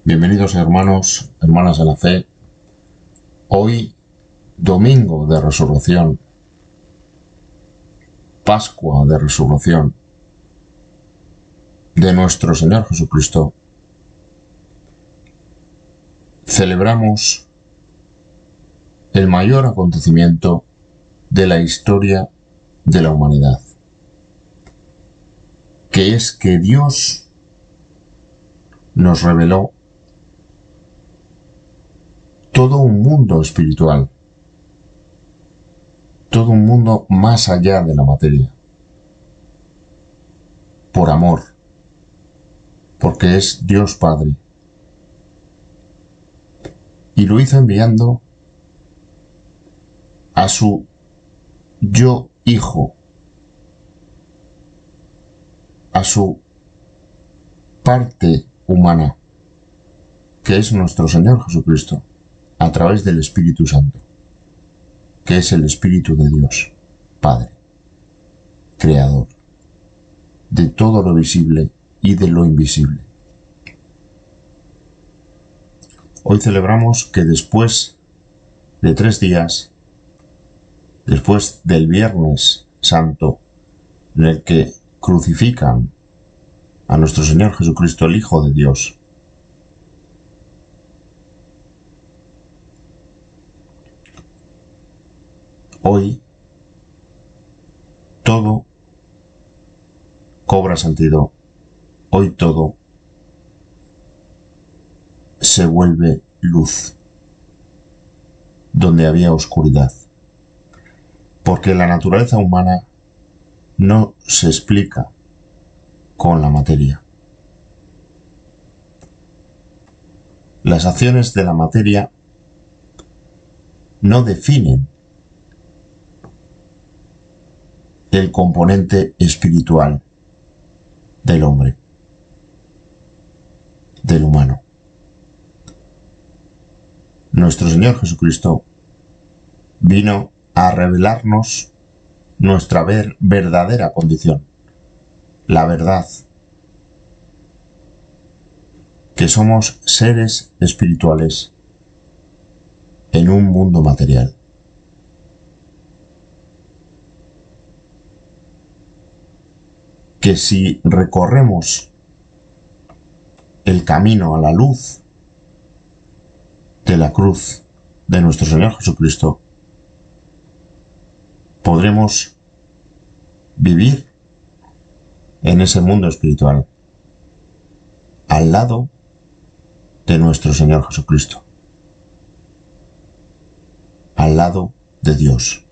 Bienvenidos hermanos, hermanas de la fe. Hoy, domingo de resurrección, Pascua de resurrección de nuestro Señor Jesucristo, celebramos el mayor acontecimiento de la historia de la humanidad, que es que Dios nos reveló todo un mundo espiritual, todo un mundo más allá de la materia, por amor, porque es Dios Padre. Y lo hizo enviando a su yo Hijo, a su parte humana, que es nuestro Señor Jesucristo, a través del Espíritu Santo, que es el Espíritu de Dios, Padre, Creador, de todo lo visible y de lo invisible. Hoy celebramos que después de 3 días, después del Viernes Santo, en el que crucifican a nuestro Señor Jesucristo, el Hijo de Dios, hoy todo cobra sentido, hoy todo se vuelve luz, donde había oscuridad, porque la naturaleza humana no se explica con la materia. Las acciones de la materia no definen el componente espiritual del hombre, del humano. Nuestro Señor Jesucristo vino a revelarnos nuestra verdadera condición, la verdad, que somos seres espirituales en un mundo material. Que si recorremos el camino a la luz de la cruz de nuestro Señor Jesucristo, podremos vivir en ese mundo espiritual al lado de nuestro Señor Jesucristo, al lado de Dios.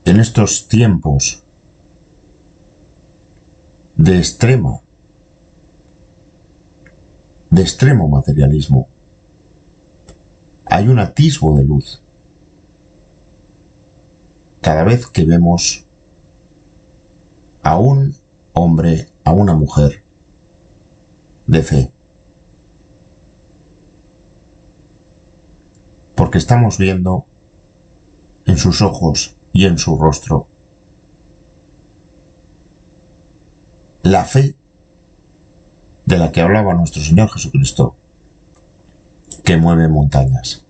En estos tiempos de extremo materialismo, hay un atisbo de luz cada vez que vemos a un hombre, a una mujer de fe, porque estamos viendo en sus ojos y en su rostro la fe de la que hablaba nuestro Señor Jesucristo, que mueve montañas.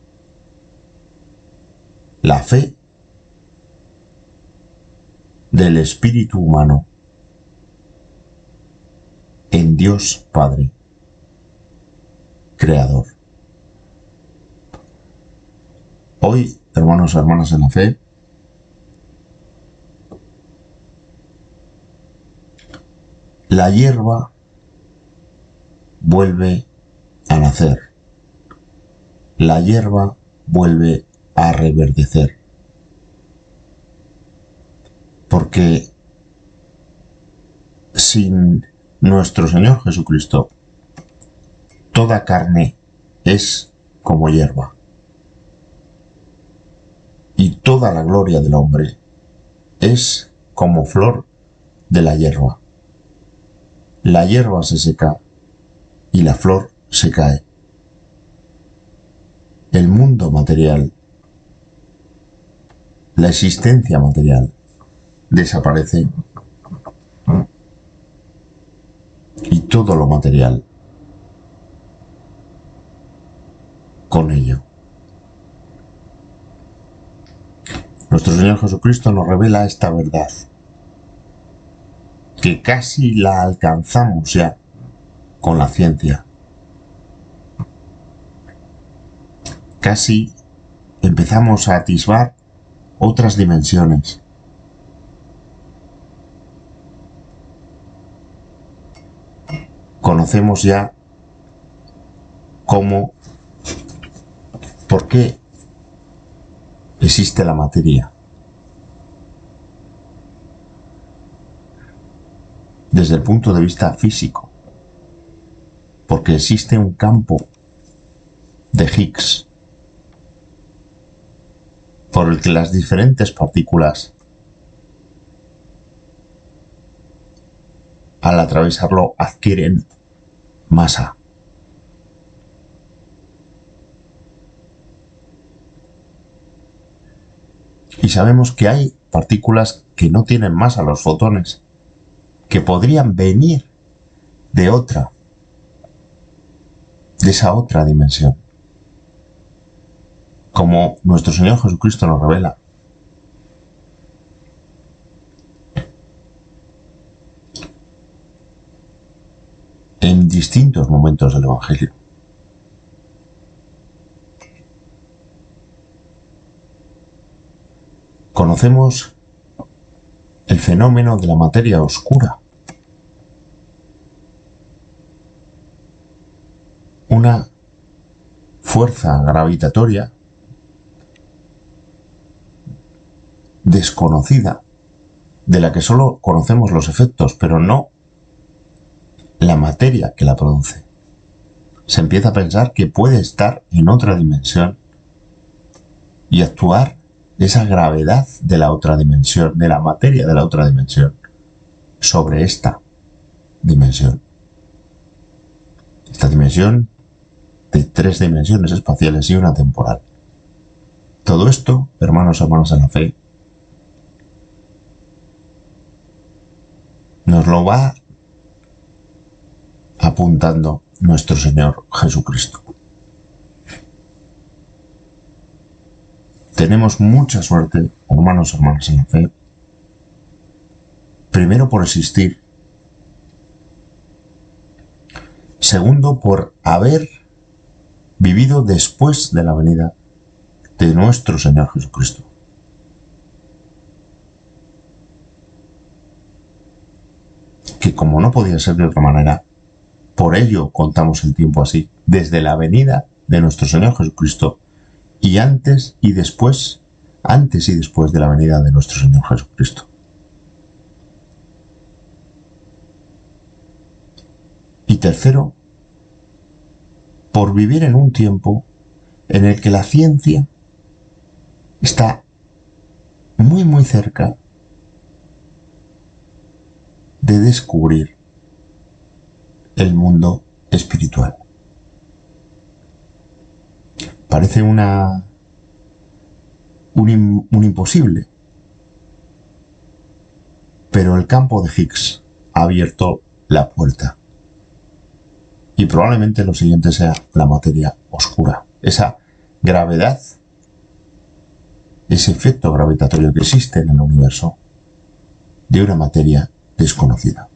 La fe del espíritu humano en Dios Padre, Creador. Hoy, hermanos y hermanas en la fe, la hierba vuelve a nacer, la hierba vuelve a reverdecer, porque sin nuestro Señor Jesucristo, toda carne es como hierba, y toda la gloria del hombre es como flor de la hierba. La hierba se seca y la flor se cae. El mundo material, la existencia material, desaparece todo lo material con ello. Nuestro Señor Jesucristo nos revela esta verdad, que casi la alcanzamos ya con la ciencia. Casi empezamos a atisbar otras dimensiones. Conocemos ya cómo, por qué existe la materia. Desde el punto de vista físico, porque existe un campo de Higgs por el que las diferentes partículas, al atravesarlo, adquieren masa. Y sabemos que hay partículas que no tienen masa, los fotones, que podrían venir de esa otra dimensión. Como nuestro Señor Jesucristo nos revela. En distintos momentos del Evangelio. Conocemos el fenómeno de la materia oscura. Una fuerza gravitatoria desconocida, de la que solo conocemos los efectos, pero no la materia que la produce. Se empieza a pensar que puede estar en otra dimensión y actuar esa gravedad de la otra dimensión, de la materia de la otra dimensión, sobre esta dimensión. Esta dimensión de 3 dimensiones espaciales y una temporal. Todo esto, hermanos y hermanas en la fe, nos lo va apuntando nuestro Señor Jesucristo. Tenemos mucha suerte, hermanos y hermanas en la fe, primero por existir, segundo por haber vivido después de la venida de nuestro Señor Jesucristo. Que como no podía ser de otra manera, por ello contamos el tiempo así, desde la venida de nuestro Señor Jesucristo y antes y después de la venida de nuestro Señor Jesucristo. Y tercero, por vivir en un tiempo en el que la ciencia está muy muy cerca de descubrir el mundo espiritual. Parece un imposible, pero el campo de Higgs ha abierto la puerta. Y probablemente lo siguiente sea la materia oscura, esa gravedad, ese efecto gravitatorio que existe en el universo de una materia desconocida.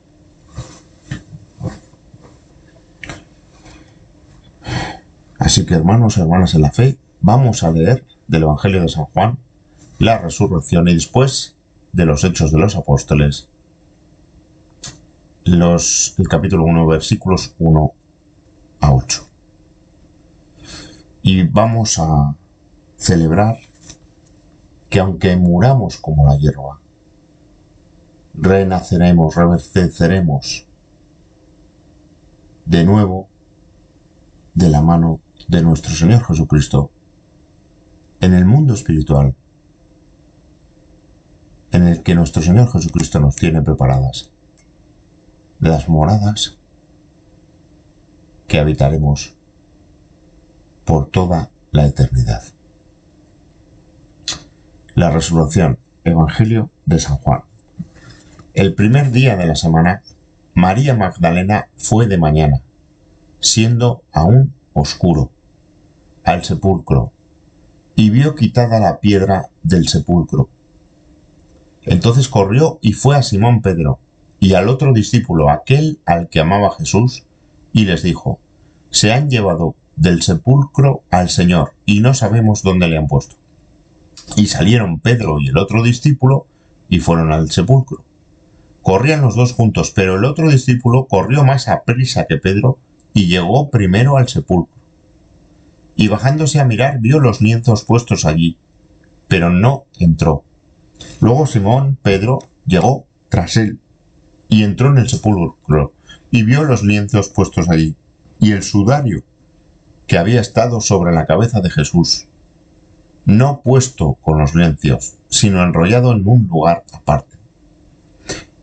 Así que, hermanos y hermanas en la fe, vamos a leer del Evangelio de San Juan la resurrección y después de los Hechos de los Apóstoles, el capítulo 1, versículos 1 a 8. Y vamos a celebrar que aunque muramos como la hierba, renaceremos, reverdeceremos de nuevo de la mano de nuestro Señor Jesucristo en el mundo espiritual en el que nuestro Señor Jesucristo nos tiene preparadas las moradas que habitaremos por toda la eternidad. La resurrección, Evangelio de San Juan. El primer día de la semana, María Magdalena fue de mañana, siendo aún oscuro, al sepulcro, y vio quitada la piedra del sepulcro. Entonces corrió y fue a Simón Pedro y al otro discípulo, aquel al que amaba Jesús, y les dijo: se han llevado del sepulcro al Señor y no sabemos dónde le han puesto. Y salieron Pedro y el otro discípulo y fueron al sepulcro. Corrían los dos juntos, pero el otro discípulo corrió más aprisa que Pedro y llegó primero al sepulcro. Y bajándose a mirar vio los lienzos puestos allí, pero no entró. Luego Simón Pedro llegó tras él y entró en el sepulcro y vio los lienzos puestos allí y el sudario que había estado sobre la cabeza de Jesús, no puesto con los lienzos, sino enrollado en un lugar aparte.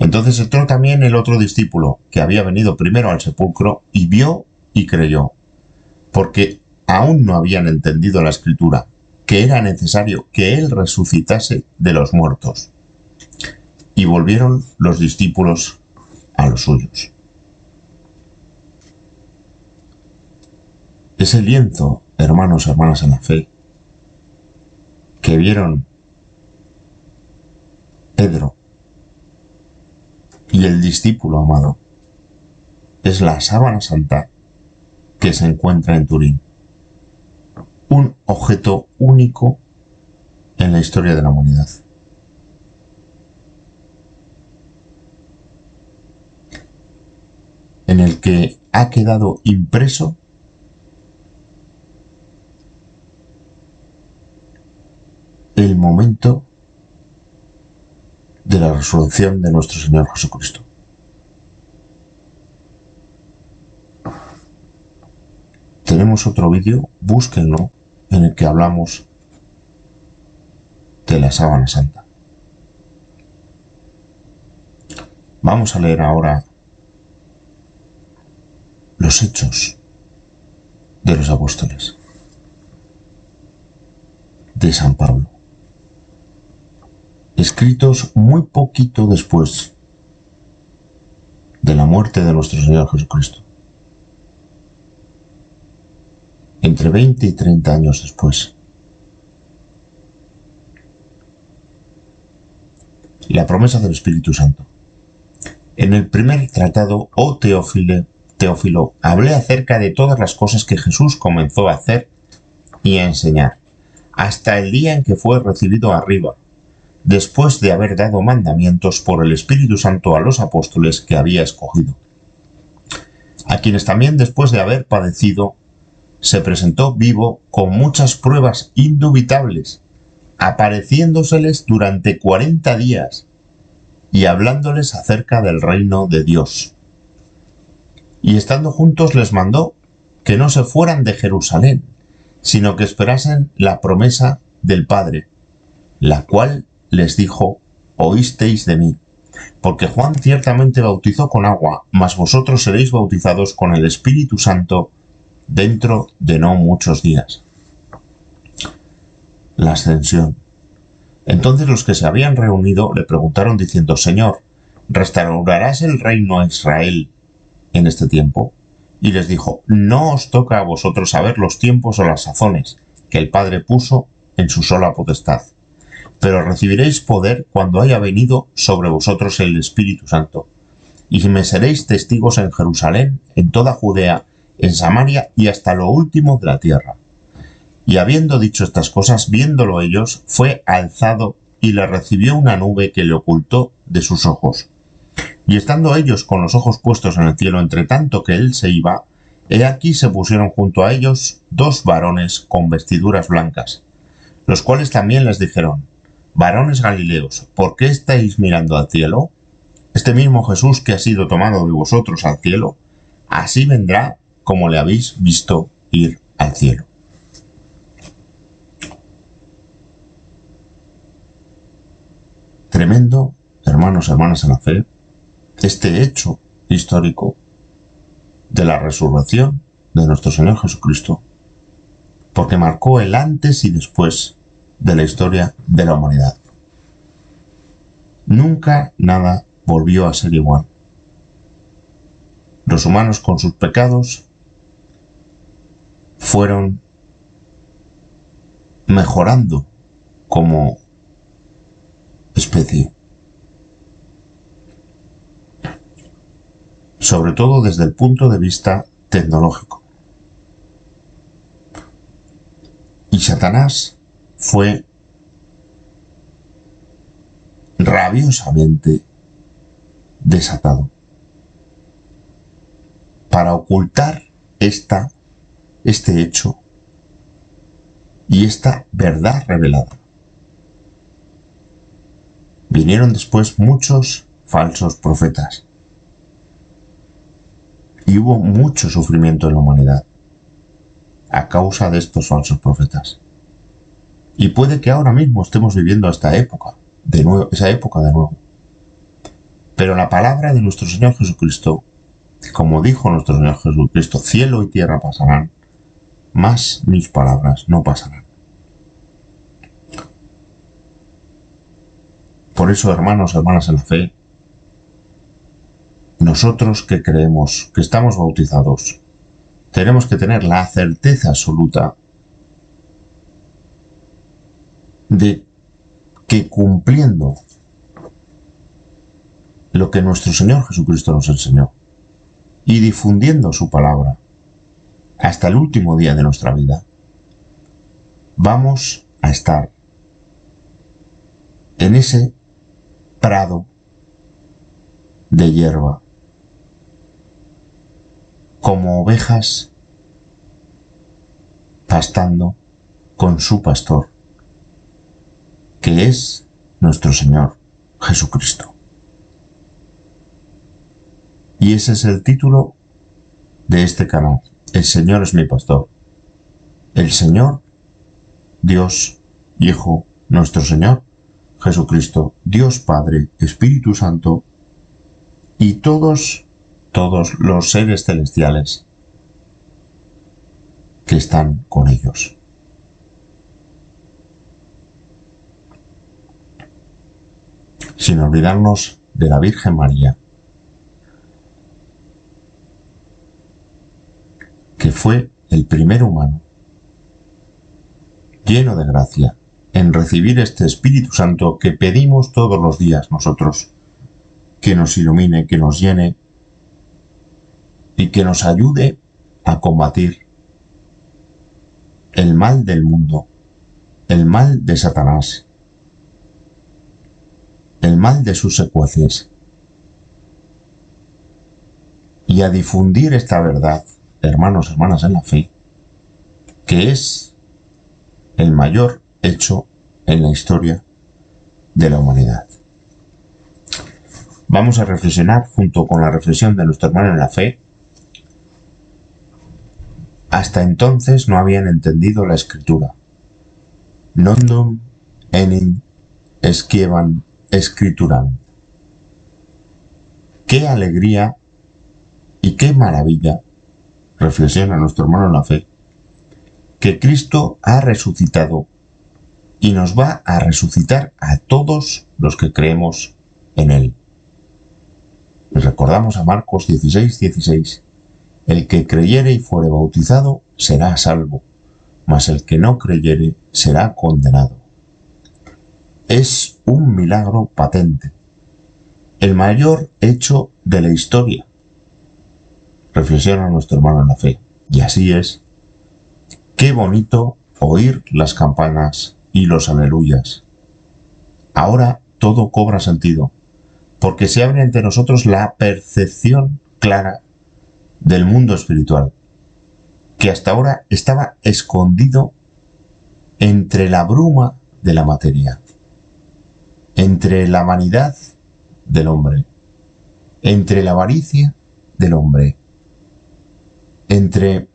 Entonces entró también el otro discípulo, que había venido primero al sepulcro, y vio y creyó, porque aún no habían entendido la Escritura, que era necesario que él resucitase de los muertos. Y volvieron los discípulos a los suyos. Ese lienzo, hermanos y hermanas en la fe, que vieron Pedro y el discípulo amado, es la sábana santa que se encuentra en Turín. Un objeto único en la historia de la humanidad. En el que ha quedado impreso el momento de la resurrección de nuestro Señor Jesucristo. Tenemos otro vídeo, búsquenlo, en el que hablamos de la sábana santa. Vamos a leer ahora los hechos de los apóstoles de San Pablo, escritos muy poquito después de la muerte de nuestro Señor Jesucristo, entre 20 y 30 años después. La promesa del Espíritu Santo. En el primer tratado, oh Teófilo, hablé acerca de todas las cosas que Jesús comenzó a hacer y a enseñar, hasta el día en que fue recibido arriba, después de haber dado mandamientos por el Espíritu Santo a los apóstoles que había escogido, a quienes también después de haber padecido, se presentó vivo con muchas pruebas indubitables, apareciéndoseles durante 40 días y hablándoles acerca del reino de Dios. Y estando juntos les mandó que no se fueran de Jerusalén, sino que esperasen la promesa del Padre, la cual les dijo: oísteis de mí, porque Juan ciertamente bautizó con agua, mas vosotros seréis bautizados con el Espíritu Santo dentro de no muchos días. La ascensión. Entonces los que se habían reunido le preguntaron diciendo: Señor, ¿restaurarás el reino a Israel en este tiempo? Y les dijo: no os toca a vosotros saber los tiempos o las sazones que el Padre puso en su sola potestad, pero recibiréis poder cuando haya venido sobre vosotros el Espíritu Santo, y me seréis testigos en Jerusalén, en toda Judea, en Samaria y hasta lo último de la tierra. Y habiendo dicho estas cosas, viéndolo ellos, fue alzado y le recibió una nube que le ocultó de sus ojos. Y estando ellos con los ojos puestos en el cielo, entre tanto que él se iba, he aquí se pusieron junto a ellos 2 varones con vestiduras blancas, los cuales también les dijeron: varones galileos, ¿por qué estáis mirando al cielo? Este mismo Jesús que ha sido tomado de vosotros al cielo, así vendrá como le habéis visto ir al cielo. Tremendo, hermanos y hermanas en la fe, este hecho histórico de la resurrección de nuestro Señor Jesucristo, porque marcó el antes y después de la historia de la humanidad. Nunca nada volvió a ser igual. Los humanos con sus pecados fueron mejorando como especie, sobre todo desde el punto de vista tecnológico. Y Satanás fue rabiosamente desatado para ocultar este hecho y esta verdad revelada. Vinieron después muchos falsos profetas y hubo mucho sufrimiento en la humanidad a causa de estos falsos profetas. Y puede que ahora mismo estemos viviendo esa época de nuevo. Pero la palabra de nuestro Señor Jesucristo, como dijo nuestro Señor Jesucristo, cielo y tierra pasarán, mas mis palabras no pasarán. Por eso, hermanos, hermanas en la fe, nosotros que creemos, que estamos bautizados, tenemos que tener la certeza absoluta de que cumpliendo lo que nuestro Señor Jesucristo nos enseñó y difundiendo su palabra hasta el último día de nuestra vida, vamos a estar en ese prado de hierba como ovejas pastando con su pastor, que es nuestro Señor Jesucristo. Y ese es el título de este canal. El Señor es mi pastor. El Señor, Dios, Hijo, nuestro Señor Jesucristo, Dios Padre, Espíritu Santo y todos los seres celestiales que están con ellos. Sin olvidarnos de la Virgen María, que fue el primer humano lleno de gracia en recibir este Espíritu Santo que pedimos todos los días nosotros, que nos ilumine, que nos llene y que nos ayude a combatir el mal del mundo, el mal de Satanás, el mal de sus secuaces, y a difundir esta verdad, hermanos, hermanas en la fe, que es el mayor hecho en la historia de la humanidad. Vamos a reflexionar junto con la reflexión de nuestro hermano en la fe. Hasta entonces no habían entendido la Escritura. Nondum enim scribeam Scripturam. Qué alegría y qué maravilla, reflexiona nuestro hermano en la fe, que Cristo ha resucitado y nos va a resucitar a todos los que creemos en Él. Recordamos a Marcos 16:16. El que creyere y fuere bautizado será salvo, mas el que no creyere será condenado. Es un milagro patente, el mayor hecho de la historia, reflexiona nuestro hermano en la fe. Y así es. Qué bonito oír las campanas y los aleluyas. Ahora todo cobra sentido, porque se abre ante nosotros la percepción clara del mundo espiritual, que hasta ahora estaba escondido entre la bruma de la materia, entre la vanidad del hombre, entre la avaricia del hombre, entre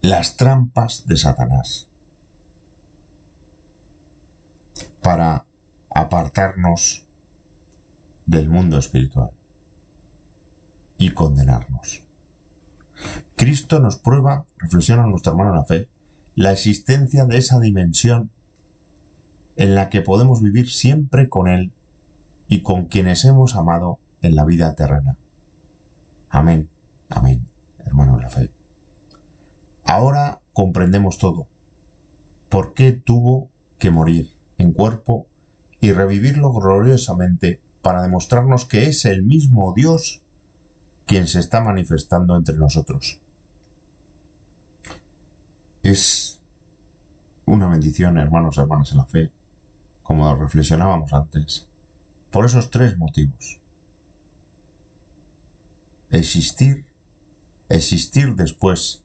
las trampas de Satanás, para apartarnos del mundo espiritual y condenarnos. Cristo nos prueba, reflexiona nuestro hermano en la fe, la existencia de esa dimensión en la que podemos vivir siempre con Él y con quienes hemos amado en la vida terrena. Amén, amén, hermanos de la fe. Ahora comprendemos todo. ¿Por qué tuvo que morir en cuerpo y revivirlo gloriosamente para demostrarnos que es el mismo Dios quien se está manifestando entre nosotros? Es una bendición, hermanos y hermanas en la fe, como reflexionábamos antes, por esos tres motivos. Existir después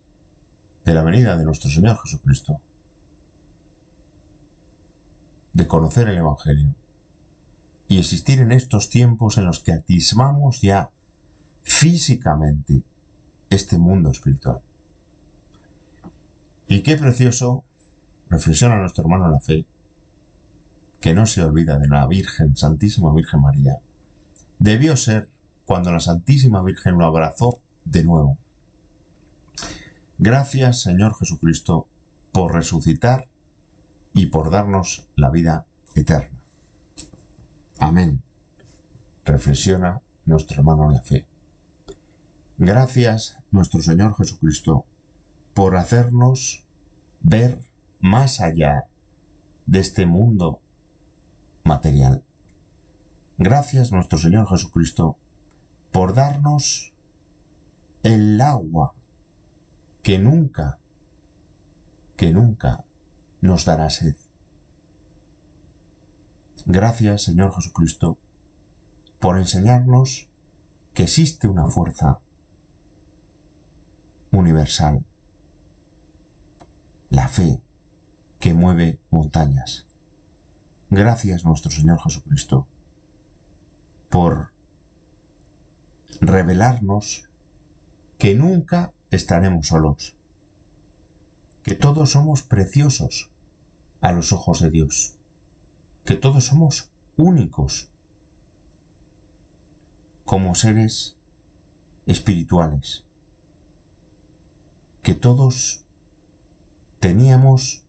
de la venida de nuestro Señor Jesucristo, de conocer el Evangelio y existir en estos tiempos en los que atisbamos ya físicamente este mundo espiritual. Y qué precioso, reflexiona nuestro hermano en la fe, que no se olvida de la Virgen, Santísima Virgen María. Debió ser cuando la Santísima Virgen lo abrazó de nuevo. Gracias, Señor Jesucristo, por resucitar y por darnos la vida eterna. Amén. Reflexiona nuestro hermano en la fe. Gracias, nuestro Señor Jesucristo, por hacernos ver más allá de este mundo material. Gracias, nuestro Señor Jesucristo, por darnos el agua que nunca nos dará sed. Gracias, Señor Jesucristo, por enseñarnos que existe una fuerza universal, la fe, que mueve montañas. Gracias, nuestro Señor Jesucristo, por revelarnos que nunca estaremos solos, que todos somos preciosos a los ojos de Dios, que todos somos únicos como seres espirituales, que todos teníamos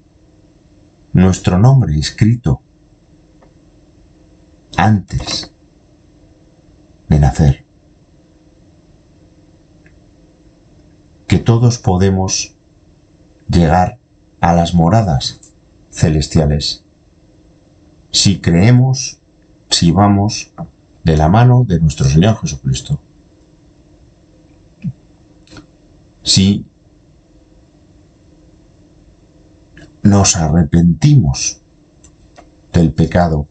nuestro nombre escrito antes de nacer, que todos podemos llegar a las moradas celestiales si creemos, si vamos de la mano de nuestro Señor Jesucristo, si nos arrepentimos del pecado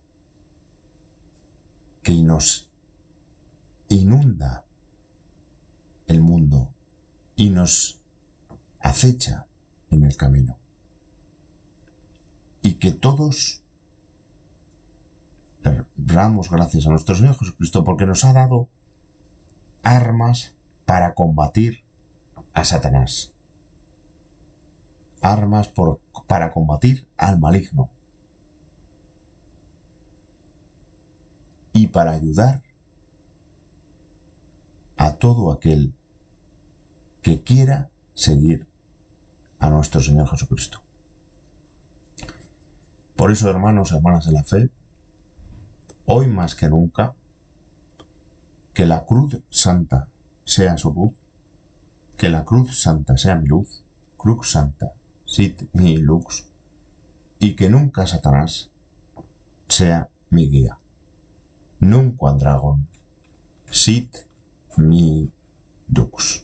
que nos inunda el mundo y nos acecha en el camino. Y que todos damos gracias a nuestro Señor Jesucristo porque nos ha dado armas para combatir a Satanás. Armas para combatir al maligno. Y para ayudar a todo aquel que quiera seguir a nuestro Señor Jesucristo. Por eso, hermanos y hermanas de la fe, hoy más que nunca, que la cruz santa sea su luz, que la cruz santa sea mi luz, crux santa sit mi lux, y que nunca Satanás sea mi guía. Nunc quadragon sit mi dux.